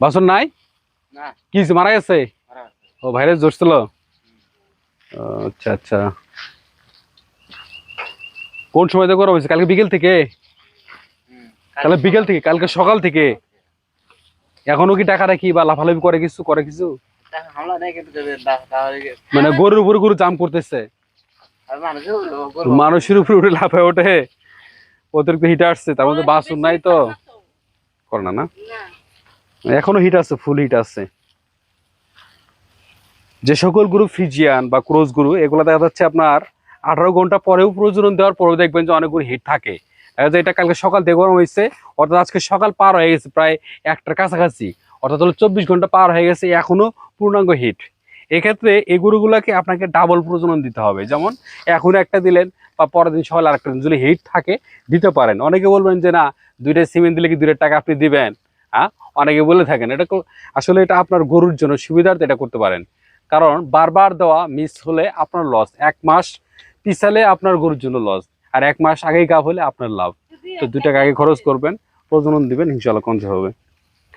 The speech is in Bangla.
বাছুর নাই? কি মারা গেছে? ও ভাইরাস ধরছিল। আচ্ছা আচ্ছা, কোন সময় থেকে করা হয়েছে? কালকে বিকেল থেকে? কালকে বিকেল থেকে, কালকে সকাল থেকে? এখনো কি টাকা রাখি বা লাফালাফি করে কিছু মানে গরুর উপরে গরু জাম করতেছে, মানুষের উপরে উঠে লাফায় ওঠে, অতিরিক্ত হিট আসছে, তার মধ্যে বাছুর নাই তো করে না। না এখনো হিট আছে, ফুল হিট আছে। যে সকল গরু ফ্রিজিয়ান বা ক্রস গরু, এগুলো দেখা যাচ্ছে আপনার 18 ঘন্টা পরেও প্রজনন দেওয়ার পরেও দেখবেন যে অনেক গরু হিট থাকে। এটা কালকে সকাল থেকে গরম হয়েছে, অর্থাৎ আজকে সকাল পার হয়ে গেছে প্রায় 1টার কাছাকাছি, অর্থাৎ হলো 24 ঘন্টা পার হয়ে গেছে, এখনো পূর্ণাঙ্গ হিট। এক্ষেত্রে এই গরুগুলাকে আপনাকে ডাবল প্রজনন দিতে হবে। যেমন এখন একটা দিলেন বা পরের দিন সকাল আরেকটা দিন, যদি হিট থাকে দিতে পারেন। অনেকে বলবেন যে না, 2টা সিমেন্ট দিলে কি 2 টাকা আপনি দিবেন? হ্যাঁ, অনেকে বলে থাকেন। এটা আসলে এটা আপনার গরুর জন্য সুবিধার্থে এটা করতে পারেন, কারণ বারবার দেওয়া মিস হলে আপনার লস, 1 মাস পিছালে আপনার গরুর জন্য লস, আর 1 মাস আগেই গাভ হলে আপনার লাভ। তো 2 টাকা আগে খরচ করবেন, প্রজনন দিবেন, ইনশাআল্লাহ কনসে হবে।